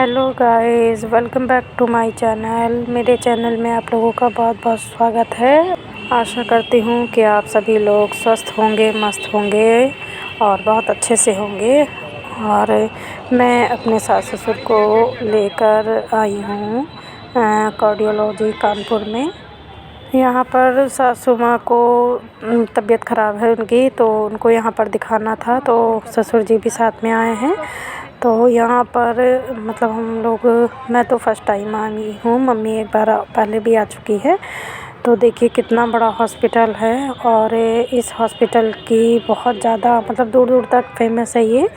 Hello guys, welcome back to my channel. मेरे channel में आप लोगों का बहुत बहुत स्वागत है। आशा करती हूँ कि आप सभी लोग स्वस्थ होंगे, मस्त होंगे और बहुत अच्छे से होंगे। और मैं अपने सास ससुर को लेकर आई हूँ कार्डियोलॉजी कानपुर में। यहाँ पर सासू माँ को तबीयत ख़राब है उनकी, तो उनको यहाँ पर दिखाना था, तो ससुर जी भी साथ में आए हैं। तो यहाँ पर मतलब हम लोग, मैं तो फ़र्स्ट टाइम आई हूँ, मम्मी एक बार पहले भी आ चुकी है। तो देखिए कितना बड़ा हॉस्पिटल है और इस हॉस्पिटल की बहुत ज़्यादा मतलब दूर दूर तक फेमस है ये।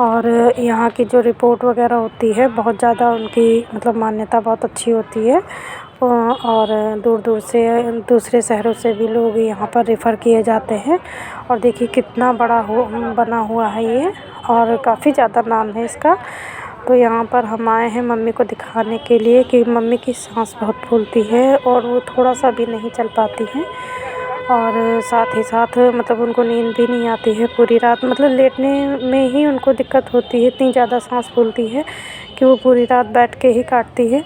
और यहाँ की जो रिपोर्ट वगैरह होती है बहुत ज़्यादा उनकी मतलब मान्यता बहुत अच्छी होती है। और दूर दूर से दूसरे शहरों से भी लोग यहाँ पर रेफ़र किए जाते हैं। और देखिए कितना बड़ा बना हुआ है ये और काफ़ी ज़्यादा नाम है इसका। तो यहाँ पर हम आए हैं मम्मी को दिखाने के लिए कि मम्मी की सांस बहुत फूलती है और वो थोड़ा सा भी नहीं चल पाती हैं। और साथ ही साथ मतलब उनको नींद भी नहीं आती है पूरी रात, मतलब लेटने में ही उनको दिक्कत होती है, इतनी ज़्यादा सांस फूलती है कि वो पूरी रात बैठ के ही काटती है।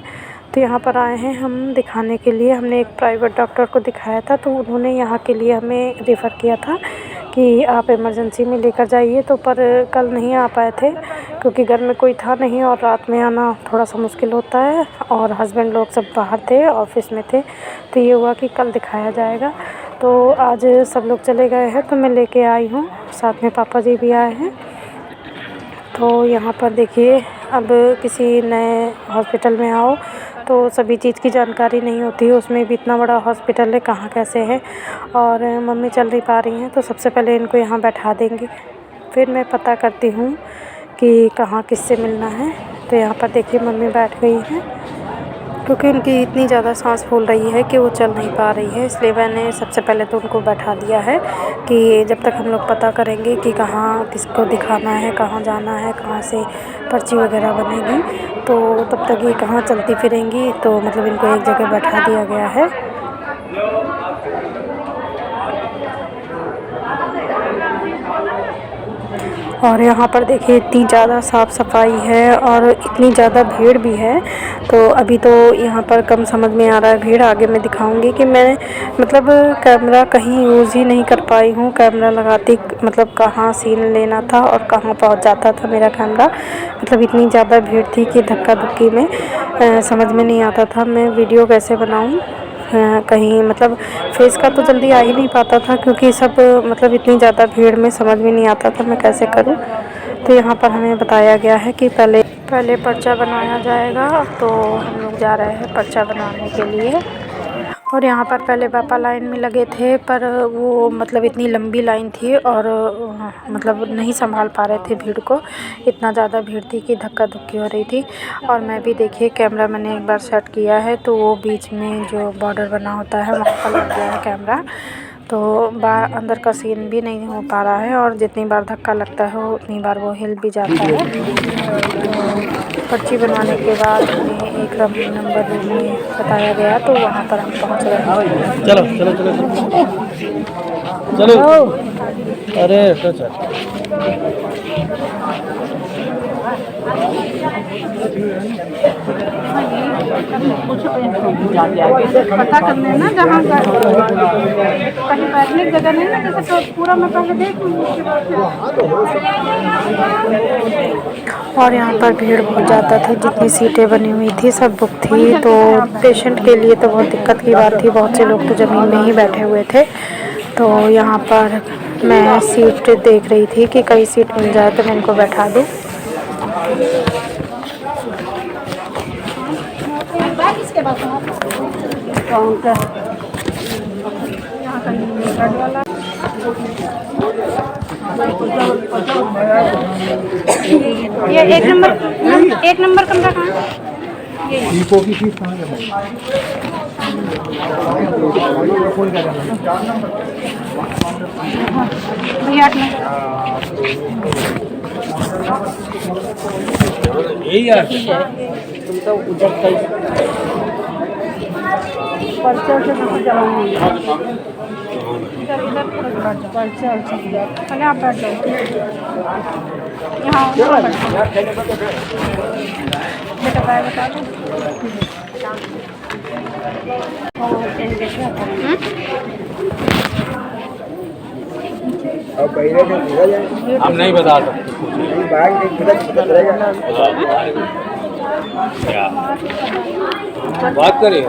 तो यहाँ पर आए हैं हम दिखाने के लिए। हमने एक प्राइवेट डॉक्टर को दिखाया था, तो उन्होंने यहाँ के लिए हमें रेफ़र किया था कि आप इमरजेंसी में लेकर जाइए। तो पर कल नहीं आ पाए थे क्योंकि घर में कोई था नहीं और रात में आना थोड़ा सा मुश्किल होता है और हस्बैंड लोग सब बाहर थे, ऑफिस में थे। तो ये हुआ कि कल दिखाया जाएगा। तो आज सब लोग चले गए हैं तो मैं लेके आई हूँ, साथ में पापा जी भी आए हैं। तो यहाँ पर देखिए, अब किसी नए हॉस्पिटल में आओ तो सभी चीज़ की जानकारी नहीं होती है, उसमें भी इतना बड़ा हॉस्पिटल है, कहाँ कैसे है। और मम्मी चल नहीं पा रही हैं तो सबसे पहले इनको यहाँ बैठा देंगे, फिर मैं पता करती हूँ कि कहाँ किससे मिलना है। तो यहाँ पर देखिए मम्मी बैठ गई हैं क्योंकि उनकी इतनी ज़्यादा सांस फूल रही है कि वो चल नहीं पा रही है, इसलिए मैंने सबसे पहले तो उनको बैठा दिया है कि जब तक हम लोग पता करेंगे कि कहाँ किसको दिखाना है, कहाँ जाना है, कहाँ से पर्ची वगैरह बनेगी, तो तब तक ये कहाँ चलती फिरेंगी। तो मतलब इनको एक जगह बैठा दिया गया है। और यहाँ पर देखिए इतनी ज़्यादा साफ़ सफाई है और इतनी ज़्यादा भीड़ भी है। तो अभी तो यहाँ पर कम समझ में आ रहा है भीड़, आगे मैं दिखाऊंगी कि मैं मतलब कैमरा कहीं यूज़ ही नहीं कर पाई हूँ। कैमरा लगाती मतलब कहाँ सीन लेना था और कहाँ पहुँच जाता था मेरा कैमरा, मतलब इतनी ज़्यादा भीड़ थी कि धक्का धुक्की में समझ में नहीं आता था मैं वीडियो कैसे बनाऊँ। कहीं मतलब फेस का तो जल्दी आ ही नहीं पाता था क्योंकि सब मतलब इतनी ज़्यादा भीड़ में समझ में नहीं आता था मैं कैसे करूं। तो यहाँ पर हमें बताया गया है कि पहले पर्चा बनाया जाएगा। तो हम लोग जा रहे हैं पर्चा बनाने के लिए। और यहाँ पर पहले पापा लाइन में लगे थे, पर वो मतलब इतनी लंबी लाइन थी और मतलब नहीं संभाल पा रहे थे भीड़ को, इतना ज़्यादा भीड़ थी कि धक्का धुक्की हो रही थी। और मैं भी देखिए कैमरा मैंने एक बार सेट किया है तो वो बीच में जो बॉर्डर बना होता है वहाँ पर लग गया है कैमरा, तो अंदर का सीन भी नहीं हो पा रहा है। और जितनी बार धक्का लगता है उतनी बार वो हिल भी जाता है। तो पर्ची बनवाने के बाद हमें एक नंबर में बताया गया, तो वहाँ पर हम पहुँच गए। चलो चलो चलो चलो चलो। अरे सच पता करने ना जहाँ का कहीं बैठने की जगह नहीं ना, जैसे तो पूरा मैं पहले देख लूँगी उसके बाद। और यहाँ पर भीड़ बहुत ज़्यादा थी, जितनी सीटें बनी हुई थी सब बुक थी, तो पेशेंट के लिए तो बहुत दिक्कत की बात थी। बहुत से लोग तो ज़मीन में ही बैठे हुए थे। तो यहाँ पर मैं सीट देख रही थी कि कई सीट मिल जाए तो मैं इनको बैठा दूँ। ये एक नंबर कमरा कहाँ है? की फीस कहाँ भैया यही यार तुम तो उधर पर्चा से नहीं चलाऊंगी, पर्चा पहले आप बैठ जाओ यहाँ। उपाय बता दो। हम नहीं बता सकते बात करिए।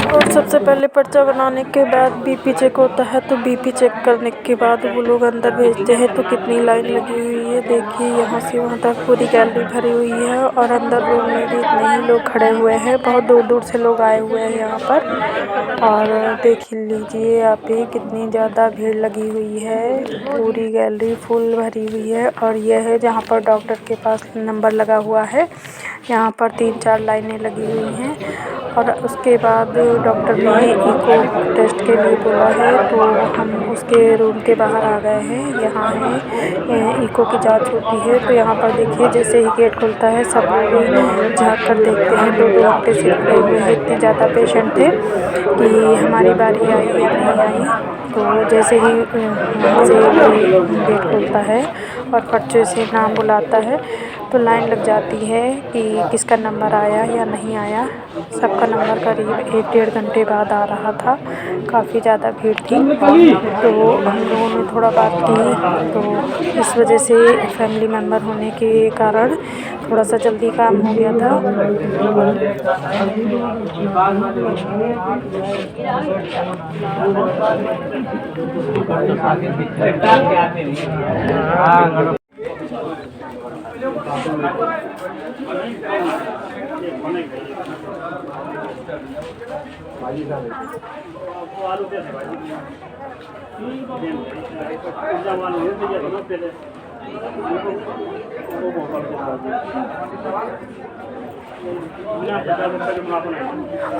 और सबसे पहले पर्चा बनाने के बाद बीपी चेक होता है, तो बीपी चेक करने के बाद वो लोग अंदर भेजते हैं। तो कितनी लाइन लगी हुई है देखिए, यहाँ से वहाँ तक पूरी गैलरी भरी हुई है और अंदर रूम में भी इतने ही लोग खड़े हुए हैं। बहुत दूर दूर से लोग आए हुए हैं यहाँ पर। और देख लीजिए आप ही कितनी ज़्यादा भीड़ लगी हुई है, पूरी गैलरी फुल भरी हुई है। और यह है जहाँ पर डॉक्टर के पास नंबर लगा हुआ है, यहाँ पर 3-4 लाइनें लगी हुई हैं। और उसके बाद डॉक्टर ने इको टेस्ट के लिए बोला है, तो हम उसके रूम के बाहर आ गए हैं। यहाँ है इको की जांच होती है। तो यहाँ पर देखिए जैसे ही गेट खुलता है सब लोग झाँक कर देखते हैं। 2-2 घंटे से खड़े हुए हैं, इतने ज़्यादा पेशेंट थे कि हमारी बारी आई या नहीं आई। तो जैसे ही वहाँ से गेट खुलता है और पर्चे से नाम बुलाता है तो लाइन लग जाती है कि किसका नंबर आया या नहीं आया। सबका नंबर करीब 1-1.5 घंटे बाद आ रहा था, काफ़ी ज़्यादा भीड़ थी। तो हम लोगों ने थोड़ा बात की, तो इस वजह से फैमिली मेम्बर होने के कारण थोड़ा सा जल्दी काम हो गया था।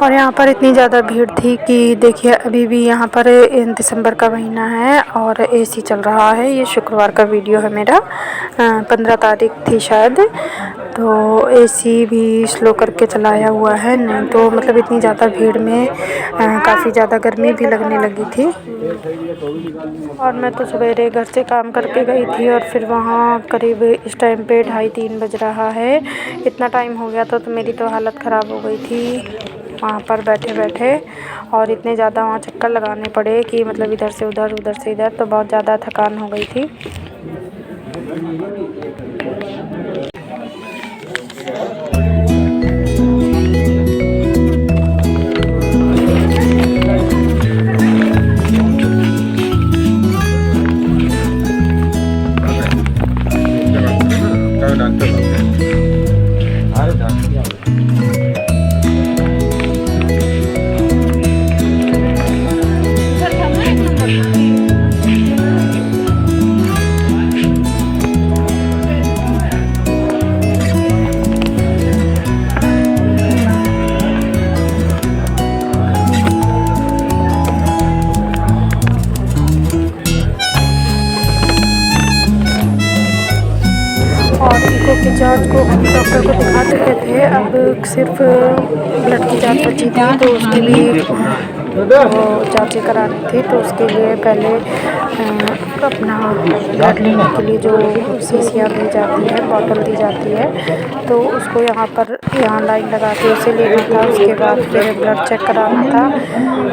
और यहाँ पर इतनी ज़्यादा भीड़ थी कि देखिए अभी भी यहाँ पर दिसंबर का महीना है और एसी चल रहा है। ये शुक्रवार का वीडियो है मेरा, 15 तारीख थी शायद। तो एसी भी स्लो करके चलाया हुआ है, नहीं तो मतलब इतनी ज़्यादा भीड़ में काफ़ी ज़्यादा गर्मी भी लगने लगी थी। और मैं तो सवेरे घर से काम करके गई थी और फिर वहाँ करीब इस टाइम पे 2:30-3 बज रहा है। इतना टाइम हो गया था तो मेरी तो हालत ख़राब हो गई थी वहाँ पर बैठे बैठे। और इतने ज़्यादा वहाँ चक्कर लगाने पड़े कि मतलब इधर से उधर उधर से इधर, तो बहुत ज़्यादा थकान हो गई थी। और इको की जांच को हम डॉक्टर को दिखा चुके थे, अब सिर्फ ब्लड की जांच बची थी, तो उसके लिए वो जांचें करानी थी। तो उसके लिए पहले अपना ब्लड लेने के लिए जो शीशियाँ दी जाती है, बॉटल दी जाती है, तो उसको यहाँ लाइन लगा के उसे लेना था। उसके बाद फिर ब्लड चेक कराना था।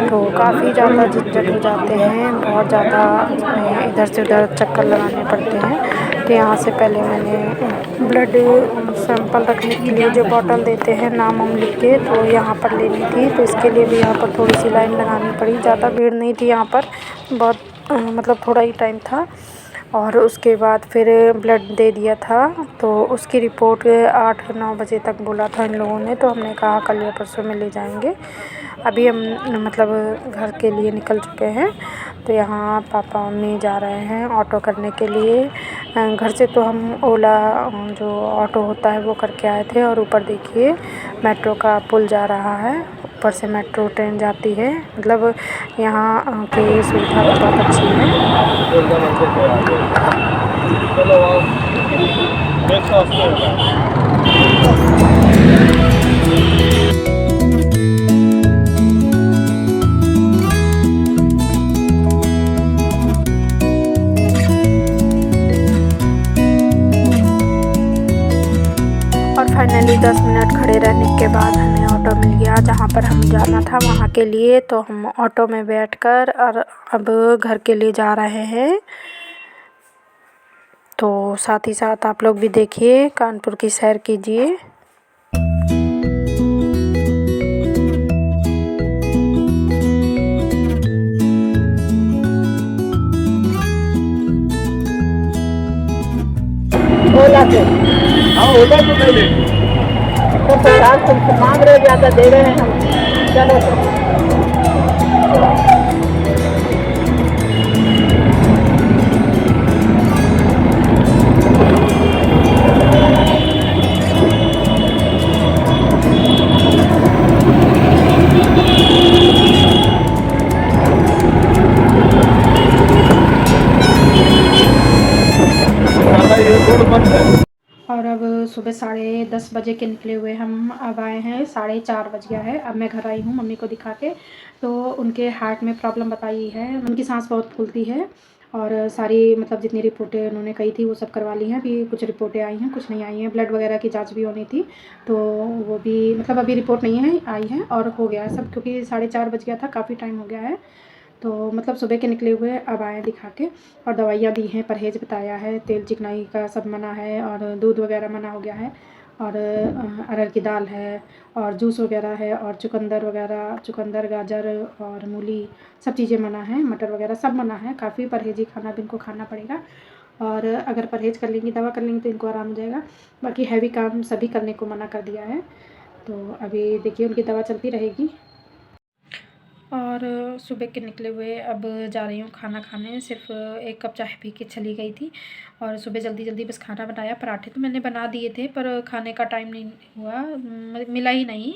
तो काफ़ी ज़्यादा झंझट हो जाते हैं, बहुत ज़्यादा इधर से उधर चक्कर लगाने पड़ते हैं। तो यहाँ से पहले मैंने ब्लड सैंपल रखने के लिए जो बॉटल देते हैं नाम हम लिख के, तो यहाँ पर लेनी थी। तो इसके लिए भी यहाँ पर थोड़ी सी लाइन लगानी पड़ी। ज़्यादा भीड़ नहीं थी यहाँ पर, बहुत मतलब थोड़ा ही टाइम था। और उसके बाद फिर ब्लड दे दिया था। तो उसकी रिपोर्ट 8-9 बजे तक बोला था इन लोगों ने, तो हमने कहा कल या परसों में ले जाएंगे। अभी हम मतलब घर के लिए निकल चुके हैं। तो यहाँ पापा मम्मी जा रहे हैं ऑटो करने के लिए। घर से तो हम ओला जो ऑटो होता है वो करके आए थे। और ऊपर देखिए मेट्रो का पुल जा रहा है, ऊपर से मेट्रो ट्रेन जाती है। मतलब यहाँ की सुविधा बहुत अच्छी है। और फाइनली फाइनली 10 मिनट खड़े रहने के बाद हमें ऑटो मिल गया जहाँ पर हम जाना था वहाँ के लिए। तो हम ऑटो में बैठकर और अब घर के लिए जा रहे हैं। तो साथ ही साथ आप लोग भी देखिए, कानपुर की सैर कीजिए। ओला से हाँ ओला तो नहीं लेंगे। तो 50 तुमसे मांग रहे, ज़्यादा दे रहे हैं हम। चलो तो ये रोड बंद है। और अब सुबह 10:30 बजे के निकले हुए हम अब आए हैं, 4:30 बज गया है। अब मैं घर आई हूँ मम्मी को दिखा के। तो उनके हार्ट में प्रॉब्लम बताई है, उनकी सांस बहुत फूलती है और सारी मतलब जितनी रिपोर्टें उन्होंने कही थी वो सब करवा ली हैं। अभी कुछ रिपोर्टें आई हैं, कुछ नहीं आई हैं। ब्लड वगैरह की जांच भी होनी थी, तो वो भी मतलब अभी रिपोर्ट नहीं है आई है और हो गया है सब, क्योंकि 4:30 बज गया था, काफ़ी टाइम हो गया है। तो मतलब सुबह के निकले हुए अब आए दिखा के, और दवाइयाँ दी हैं, परहेज़ बताया है, तेल चिकनाई का सब मना है और दूध वगैरह मना हो गया है और अरहर की दाल है और जूस वगैरह है और चुकंदर गाजर और मूली सब चीज़ें मना है, मटर वगैरह सब मना है। काफ़ी परहेज़ी खाना भी इनको खाना पड़ेगा और अगर परहेज़ कर लेंगी, दवा कर लेंगी तो इनको आराम हो जाएगा। बाकी हैवी काम सभी करने को मना कर दिया है। तो अभी देखिए उनकी दवा चलती रहेगी। और सुबह के निकले हुए अब जा रही हूँ खाना खाने। सिर्फ 1 कप चाय पी के चली गई थी और सुबह जल्दी जल्दी बस खाना बनाया। पराठे तो मैंने बना दिए थे पर खाने का टाइम नहीं हुआ, मिला ही नहीं।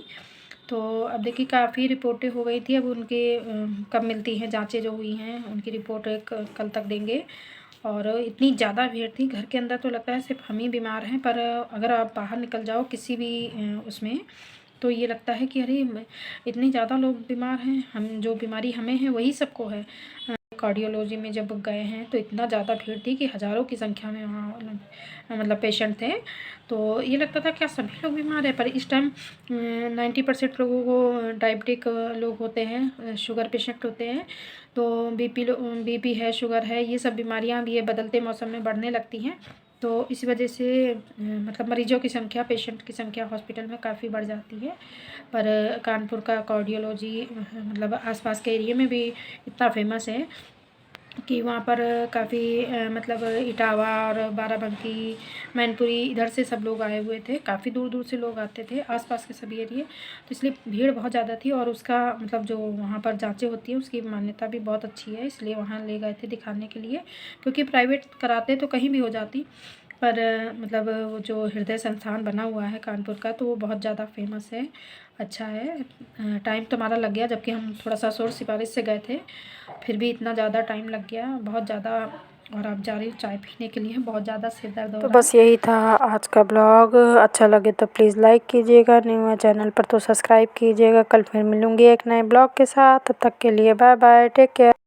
तो अब देखिए काफ़ी रिपोर्टें हो गई थी। अब उनके कब मिलती हैं, जांचें जो हुई हैं उनकी रिपोर्ट कल तक देंगे। और इतनी ज़्यादा भीड़ थी घर के अंदर, तो लगता है सिर्फ हम ही बीमार हैं। पर अगर आप बाहर निकल जाओ किसी भी उसमें, तो ये लगता है कि अरे इतने ज़्यादा लोग बीमार हैं, हम जो बीमारी हमें है वही सबको है। कार्डियोलॉजी में जब गए हैं तो इतना ज़्यादा भीड़ थी कि हज़ारों की संख्या में वहाँ मतलब पेशेंट थे। तो ये लगता था क्या सभी लोग बीमार हैं, पर इस टाइम 90% लोगों को डायबिटिक लोग होते हैं, शुगर पेशेंट होते हैं। तो बीपी है, शुगर है, ये सब बीमारियाँ भी ये बदलते मौसम में बढ़ने लगती हैं। तो इस वजह से मतलब मरीजों की संख्या, पेशेंट की संख्या हॉस्पिटल में काफ़ी बढ़ जाती है। पर कानपुर का कार्डियोलॉजी मतलब आसपास के एरिया में भी इतना फेमस है कि वहाँ पर काफ़ी मतलब इटावा और बाराबंकी, मैनपुरी इधर से सब लोग आए हुए थे। काफ़ी दूर दूर से लोग आते थे, आसपास के सभी एरिए। तो इसलिए भीड़ बहुत ज़्यादा थी और उसका मतलब जो वहाँ पर जांचें होती हैं उसकी मान्यता भी बहुत अच्छी है, इसलिए वहाँ ले गए थे दिखाने के लिए। क्योंकि प्राइवेट कराते तो कहीं भी हो जाती, पर मतलब वो जो हृदय संस्थान बना हुआ है कानपुर का, तो वो बहुत ज़्यादा फेमस है, अच्छा है। टाइम तो हमारा लग गया, जबकि हम थोड़ा सा शोर सिफारिश से गए थे, फिर भी इतना ज़्यादा टाइम लग गया, बहुत ज़्यादा। और अब जा रही हूँ चाय पीने के लिए, बहुत ज़्यादा सिर दर्द हो रहा है। तो बस यही था आज का ब्लॉग। अच्छा लगे तो प्लीज़ लाइक कीजिएगा, न्यू है चैनल पर तो सब्सक्राइब कीजिएगा। कल फिर मिलूँगी एक नए ब्लॉग के साथ, तब तक के लिए बाय बाय, टेक केयर।